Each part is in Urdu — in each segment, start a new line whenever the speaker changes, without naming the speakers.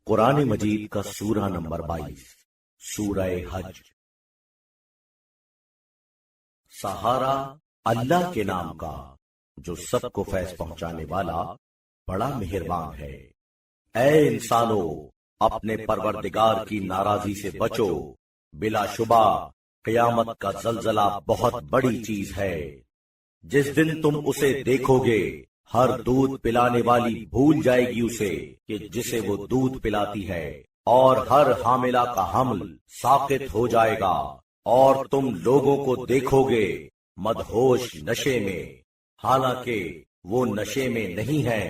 قرآن مجید کا سورہ نمبر 22 سورہ حج۔ سہارا اللہ کے نام کا جو سب کو فیض پہنچانے والا بڑا مہربان ہے۔ اے انسانو، اپنے پروردگار کی ناراضی سے بچو، بلا شبہ قیامت کا زلزلہ بہت بڑی چیز ہے۔ جس دن تم اسے دیکھو گے، ہر دودھ پلانے والی بھول جائے گی اسے کہ جسے وہ دودھ پلاتی ہے، اور ہر حاملہ کا حمل ساقط ہو جائے گا، اور تم لوگوں کو دیکھو گے مدہوش نشے میں، حالانکہ وہ نشے میں نہیں ہے،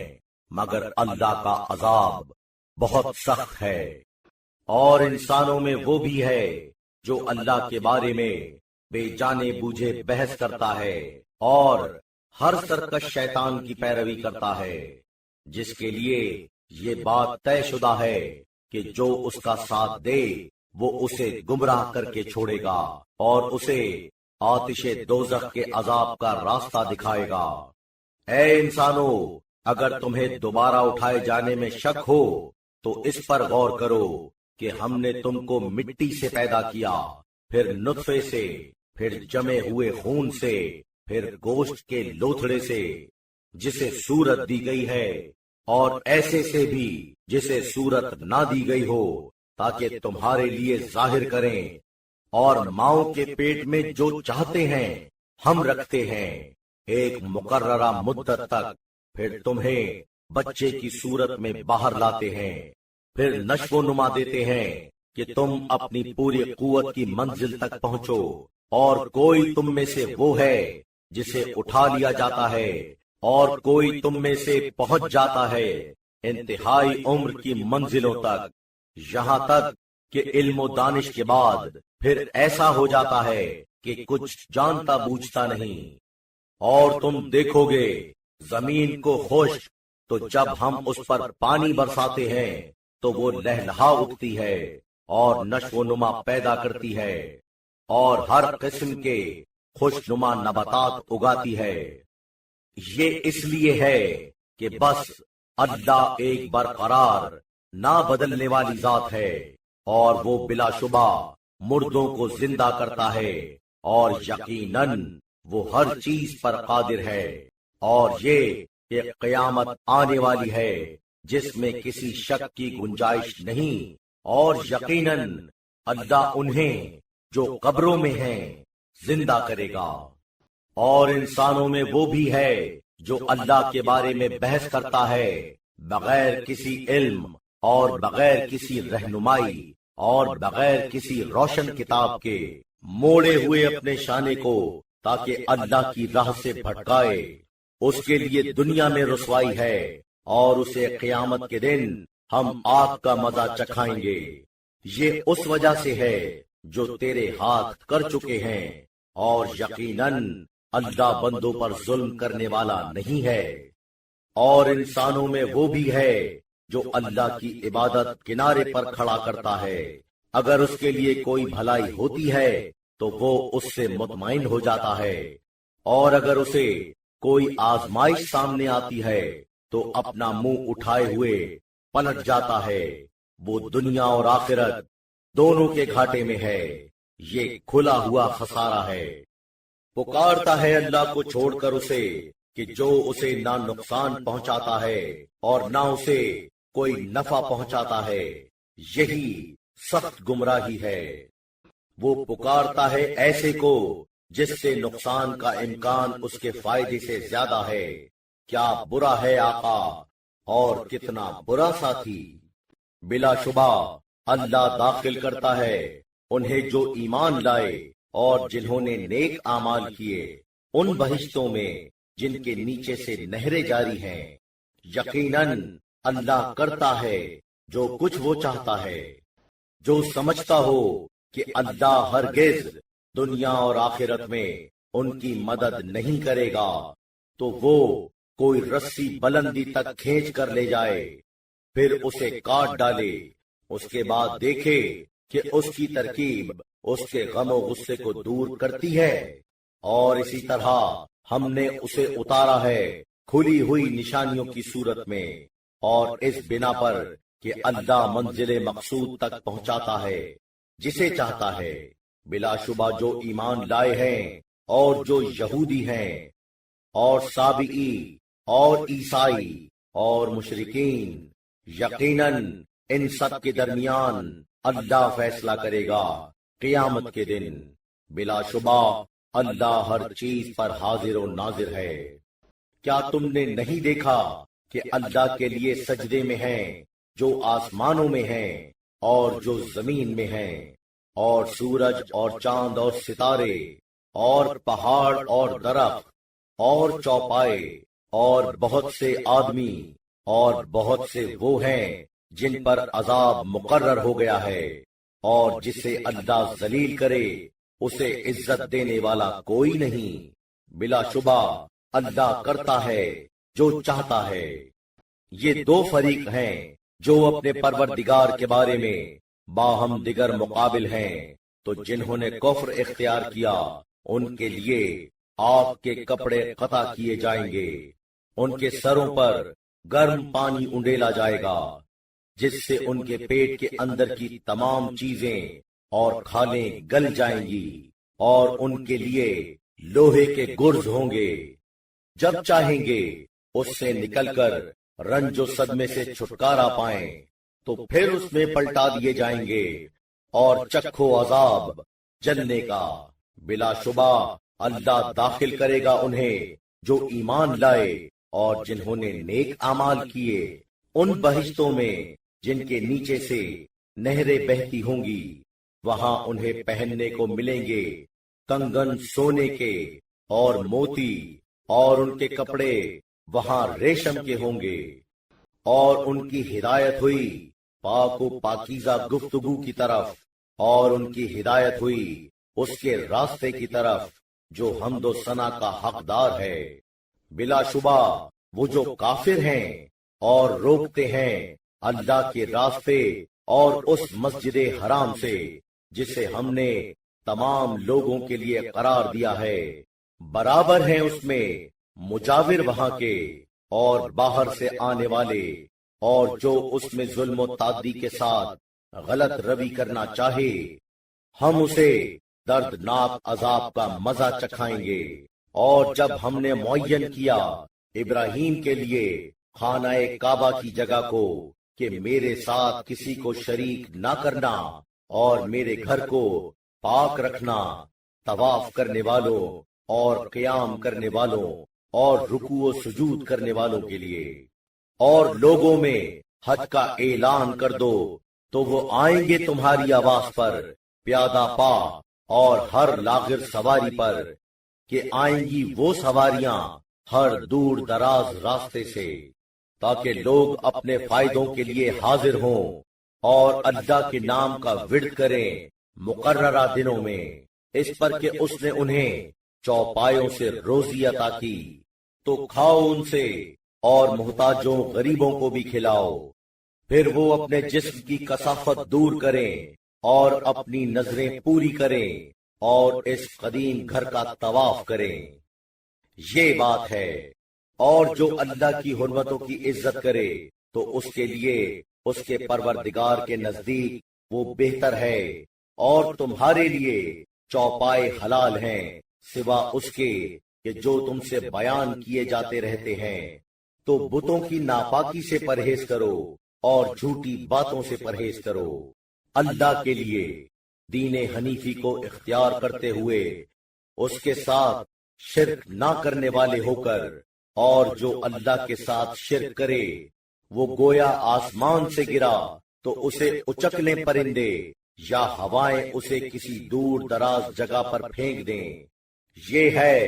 مگر اللہ کا عذاب بہت سخت ہے۔ اور انسانوں میں وہ بھی ہے جو اللہ کے بارے میں بے جانے بوجھے بحث کرتا ہے اور ہر سرکش شیطان کی پیروی کرتا ہے، جس کے لیے یہ بات طے شدہ ہے کہ جو اس کا ساتھ دے وہ اسے گمراہ کر کے چھوڑے گا اور اسے آتش دوزخ کے عذاب کا راستہ دکھائے گا۔ اے انسانو، اگر تمہیں دوبارہ اٹھائے جانے میں شک ہو تو اس پر غور کرو کہ ہم نے تم کو مٹی سے پیدا کیا، پھر نطفے سے، پھر جمے ہوئے خون سے، پھر گوشت کے لوتھڑے سے، جسے صورت دی گئی ہے، اور ایسے سے بھی جسے صورت نہ دی گئی ہو، تاکہ تمہارے لیے ظاہر کریں۔ اور ماؤں کے پیٹ میں جو چاہتے ہیں ہم رکھتے ہیں ایک مقررہ مدت تک، پھر تمہیں بچے کی صورت میں باہر لاتے ہیں، پھر نشو و نما دیتے ہیں کہ تم اپنی پوری قوت کی منزل تک پہنچو۔ اور کوئی تم میں سے وہ ہے جسے اٹھا لیا جاتا ہے، اور کوئی تم میں سے پہنچ جاتا ہے انتہائی عمر کی منزلوں تک، یہاں تک کہ علم و دانش کے بعد پھر ایسا ہو جاتا ہے کہ کچھ جانتا بوجھتا نہیں۔ اور تم دیکھو گے زمین کو خشک، تو جب ہم اس پر پانی برساتے ہیں تو وہ لہلہا اٹھتی ہے اور نشو و نما پیدا کرتی ہے، اور ہر قسم کے خوش نما نباتات اگاتی ہے۔ یہ اس لیے ہے کہ بس اللہ ایک برقرار نہ بدلنے والی ذات ہے، اور وہ بلا شبہ مردوں کو زندہ کرتا ہے، اور یقیناً وہ ہر چیز پر قادر ہے۔ اور یہ کہ قیامت آنے والی ہے جس میں کسی شک کی گنجائش نہیں، اور یقیناً اللہ انہیں جو قبروں میں ہیں زندہ کرے گا۔ اور انسانوں میں وہ بھی ہے جو اللہ کے بارے میں بحث کرتا ہے بغیر کسی علم اور بغیر کسی رہنمائی اور بغیر کسی روشن کتاب کے، موڑے ہوئے اپنے شانے کو تاکہ اللہ کی راہ سے بھٹکائے۔ اس کے لیے دنیا میں رسوائی ہے، اور اسے قیامت کے دن ہم آگ کا مزہ چکھائیں گے۔ یہ اس وجہ سے ہے جو تیرے ہاتھ کر چکے ہیں، اور یقیناً اللہ بندوں پر ظلم کرنے والا نہیں ہے۔ اور انسانوں میں وہ بھی ہے جو اللہ کی عبادت کنارے پر کھڑا کرتا ہے، اگر اس کے لیے کوئی بھلائی ہوتی ہے تو وہ اس سے مطمئن ہو جاتا ہے، اور اگر اسے کوئی آزمائش سامنے آتی ہے تو اپنا منہ اٹھائے ہوئے پلٹ جاتا ہے۔ وہ دنیا اور آخرت دونوں کے گھاٹے میں ہے، یہ کھلا ہوا خسارہ ہے۔ پکارتا ہے اللہ کو چھوڑ کر اسے کہ جو اسے نہ نقصان پہنچاتا ہے اور نہ اسے کوئی نفع پہنچاتا ہے، یہی سخت گمراہی ہے۔ وہ پکارتا ہے ایسے کو جس سے نقصان کا امکان اس کے فائدے سے زیادہ ہے۔ کیا برا ہے آقا، اور کتنا برا ساتھی۔ بلا شبہ اللہ داخل کرتا ہے انہیں جو ایمان لائے اور جنہوں نے نیک اعمال کیے ان بہشتوں میں جن کے نیچے سے نہریں جاری ہیں۔ یقیناً اللہ کرتا ہے جو کچھ وہ چاہتا ہے۔ جو سمجھتا ہو کہ اللہ ہرگز دنیا اور آخرت میں ان کی مدد نہیں کرے گا، تو وہ کوئی رسی بلندی تک کھینچ کر لے جائے، پھر اسے کاٹ ڈالے، اس کے بعد دیکھے کہ اس کی ترکیب اس کے غم و غصے کو دور کرتی ہے۔ اور اسی طرح ہم نے اسے اتارا ہے کھلی ہوئی نشانیوں کی صورت میں، اور اس بنا پر کہ اللہ منزل مقصود تک پہنچاتا ہے جسے چاہتا ہے۔ بلا شبہ جو ایمان لائے ہیں اور جو یہودی ہیں اور سابئی اور عیسائی اور مشرکین، یقیناً ان سب کے درمیان اللہ فیصلہ کرے گا قیامت کے دن۔ بلا شبہ اللہ ہر چیز پر حاضر و ناظر ہے۔ کیا تم نے نہیں دیکھا کہ اللہ کے لیے سجدے میں ہیں جو آسمانوں میں ہیں اور جو زمین میں ہیں، اور سورج اور چاند اور ستارے اور پہاڑ اور درخت اور چوپائے اور بہت سے آدمی اور بہت سے وہ ہیں جن پر عذاب مقرر ہو گیا ہے، اور جسے اللہ ذلیل کرے اسے عزت دینے والا کوئی نہیں۔ بلا شبہ اللہ کرتا ہے جو چاہتا ہے۔ یہ دو فریق ہیں جو اپنے پروردگار کے بارے میں باہم دیگر مقابل ہیں، تو جنہوں نے کفر اختیار کیا ان کے لیے آگ کے کپڑے قطع کیے جائیں گے، ان کے سروں پر گرم پانی انڈیلا جائے گا جس سے ان کے پیٹ کے اندر کی تمام چیزیں اور کھالیں گل جائیں گی، اور ان کے لیے لوہے کے گرز ہوں گے۔ جب چاہیں گے اس سے نکل کر رنج و صدمے سے چھٹکارا پائیں تو پھر اس میں پلٹا دیے جائیں گے، اور چکھو عذاب جلنے کا۔ بلا شبہ اللہ داخل کرے گا انہیں جو ایمان لائے اور جنہوں نے نیک اعمال کیے ان بہشتوں میں جن کے نیچے سے نہریں بہتی ہوں گی، وہاں انہیں پہننے کو ملیں گے کنگن سونے کے اور موتی، اور ان کے کپڑے وہاں ریشم کے ہوں گے، اور ان کی ہدایت ہوئی پاک و پاکیزہ گفتگو کی طرف، اور ان کی ہدایت ہوئی اس کے راستے کی طرف جو حمد و ثنا کا حقدار ہے۔ بلا شبہ وہ جو کافر ہیں اور روکتے ہیں اللہ کے راستے اور اس مسجد حرام سے جسے ہم نے تمام لوگوں کے لیے قرار دیا ہے، برابر ہیں اس میں مجاور وہاں کے اور باہر سے آنے والے، اور جو اس میں ظلم و تعدی کے ساتھ غلط روی کرنا چاہے ہم اسے دردناک عذاب کا مزہ چکھائیں گے۔ اور جب ہم نے معین کیا ابراہیم کے لیے خانہ کعبہ کی جگہ کو کہ میرے ساتھ کسی کو شریک نہ کرنا اور میرے گھر کو پاک رکھنا، طواف کرنے والوں اور قیام کرنے والوں اور رکوع و سجود کرنے والوں کے لیے، اور لوگوں میں حج کا اعلان کر دو تو وہ آئیں گے تمہاری آواز پر پیادہ پا اور ہر لاغر سواری پر، کہ آئیں گی وہ سواریاں ہر دور دراز راستے سے، تاکہ لوگ اپنے فائدوں کے لیے حاضر ہوں اور اللہ کے نام کا ورد کریں مقررہ دنوں میں، اس پر کہ اس نے انہیں چوپایوں سے روزی عطا کی، تو کھاؤ ان سے اور محتاجوں غریبوں کو بھی کھلاؤ۔ پھر وہ اپنے جسم کی کثافت دور کریں اور اپنی نظریں پوری کریں اور اس قدیم گھر کا طواف کریں۔ یہ بات ہے، اور جو اللہ کی حرمتوں کی عزت کرے تو اس کے لیے اس کے پروردگار کے نزدیک وہ بہتر ہے، اور تمہارے لیے چوپائے حلال ہیں سوا اس کے کہ جو تم سے بیان کیے جاتے رہتے ہیں، تو بتوں کی ناپاکی سے پرہیز کرو اور جھوٹی باتوں سے پرہیز کرو۔ اللہ کے لیے دین حنیفی کو اختیار کرتے ہوئے اس کے ساتھ شرک نہ کرنے والے ہو کر، اور جو اللہ کے ساتھ شرک کرے وہ گویا آسمان سے گرا تو اسے اچکنے پرندے یا ہوائیں اسے کسی دور دراز جگہ پر پھینک دیں۔ یہ ہے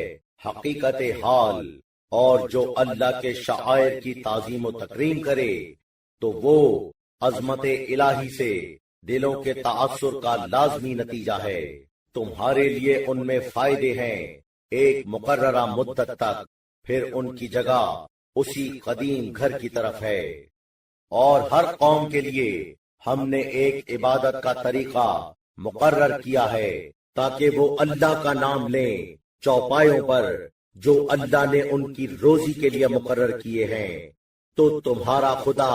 حقیقت حال۔ اور جو اللہ کے شعائر کی تعظیم و تکریم کرے تو وہ عظمت الہی سے دلوں کے تاثر کا لازمی نتیجہ ہے۔ تمہارے لیے ان میں فائدے ہیں ایک مقررہ مدت تک، پھر ان کی جگہ اسی قدیم گھر کی طرف ہے۔ اور ہر قوم کے لیے ہم نے ایک عبادت کا طریقہ مقرر کیا ہے تاکہ وہ اللہ کا نام لیں چوپایوں پر جو اللہ نے ان کی روزی کے لیے مقرر کیے ہیں۔ تو تمہارا خدا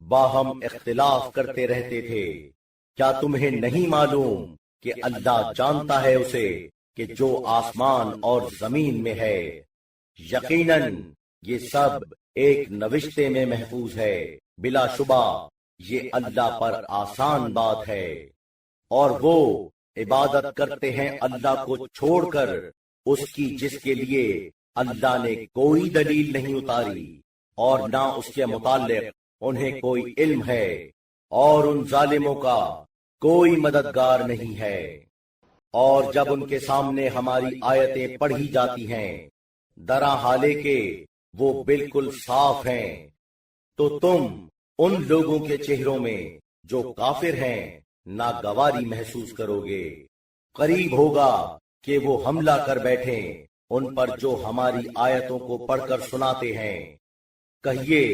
باہم اختلاف کرتے رہتے تھے۔ کیا تمہیں نہیں معلوم کہ اللہ جانتا ہے اسے کہ جو آسمان اور زمین میں ہے؟ یقیناً یہ سب ایک نوشتے میں محفوظ ہے، بلا شبہ یہ اللہ پر آسان بات ہے۔ اور وہ عبادت کرتے ہیں اللہ کو چھوڑ کر، اس کی جس کے لیے اللہ نے کوئی دلیل نہیں اتاری، اور نہ اس کے متعلق انہیں کوئی علم ہے، اور ان ظالموں کا کوئی مددگار نہیں ہے۔ اور جب ان کے سامنے ہماری آیتیں پڑھی جاتی ہیں، درا حالے کہ وہ بالکل صاف ہیں، تو تم ان لوگوں کے چہروں میں جو کافر ہیں ناگواری محسوس کرو گے۔ قریب ہوگا کہ وہ حملہ کر بیٹھیں ان پر جو ہماری آیتوں کو پڑھ کر سناتے ہیں۔ کہیے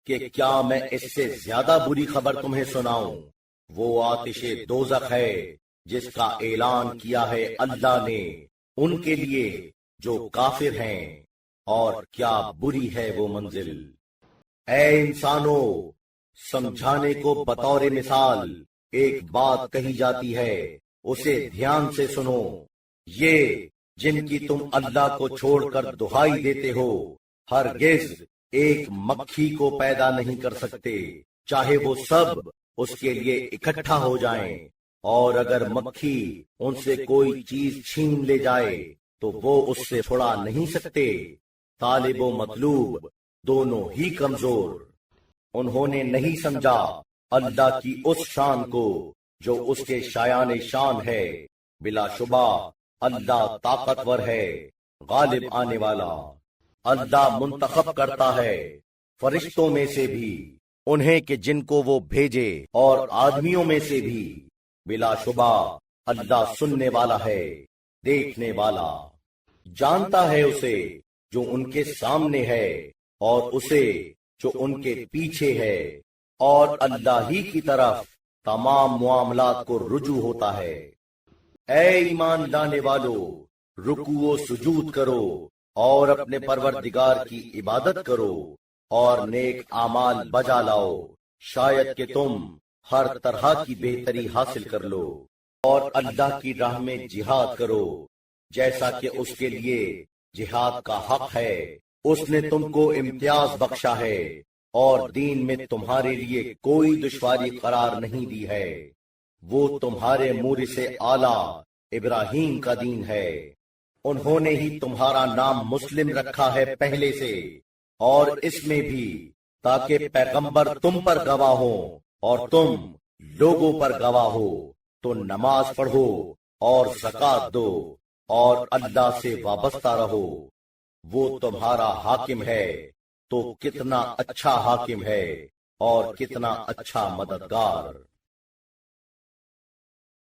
کہ کیا میں اس سے زیادہ بری خبر تمہیں سناؤں؟ وہ آتش دوزخ ہے جس کا اعلان کیا ہے اللہ نے ان کے لیے جو کافر ہیں، اور کیا بری ہے وہ منزل۔ اے انسانوں، سمجھانے کو بطور مثال ایک بات کہی جاتی ہے، اسے دھیان سے سنو۔ یہ جن کی تم اللہ کو چھوڑ کر دہائی دیتے ہو، ہرگز ایک مکھی کو پیدا نہیں کر سکتے، چاہے وہ سب اس کے لیے اکٹھا ہو جائیں۔ اور اگر مکھی ان سے کوئی چیز چھین لے جائے تو وہ اس سے چھڑا نہیں سکتے۔ طالب و مطلوب دونوں ہی کمزور۔ انہوں نے نہیں سمجھا اللہ کی اس شان کو جو اس کے شایان شان ہے۔ بلا شبہ اللہ طاقتور ہے، غالب آنے والا۔ اللہ منتخب کرتا ہے فرشتوں میں سے بھی انہیں کہ جن کو وہ بھیجے، اور آدمیوں میں سے بھی۔ بلا شبہ اللہ سننے والا ہے، دیکھنے والا۔ جانتا ہے اسے جو ان کے سامنے ہے اور اسے جو ان کے پیچھے ہے، اور اللہ ہی کی طرف تمام معاملات کو رجوع ہوتا ہے۔ اے ایمان لانے والو، رکوع و سجود کرو اور اپنے پروردگار کی عبادت کرو اور نیک اعمال بجا لاؤ، شاید کہ تم ہر طرح کی بہتری حاصل کر لو۔ اور اللہ کی راہ میں جہاد کرو جیسا کہ اس کے لیے جہاد کا حق ہے۔ اس نے تم کو امتیاز بخشا ہے اور دین میں تمہارے لیے کوئی دشواری قرار نہیں دی ہے۔ وہ تمہارے مورث اعلیٰ ابراہیم کا دین ہے۔ انہوں نے ہی تمہارا نام مسلم رکھا ہے پہلے سے، اور اس میں بھی تاکہ پیغمبر تم پر گواہ ہو اور تم لوگوں پر گواہ ہو۔ تو نماز پڑھو اور زکوٰۃ دو اور اللہ سے وابستہ رہو۔ وہ تمہارا حاکم ہے، تو کتنا اچھا حاکم ہے اور کتنا اچھا مددگار۔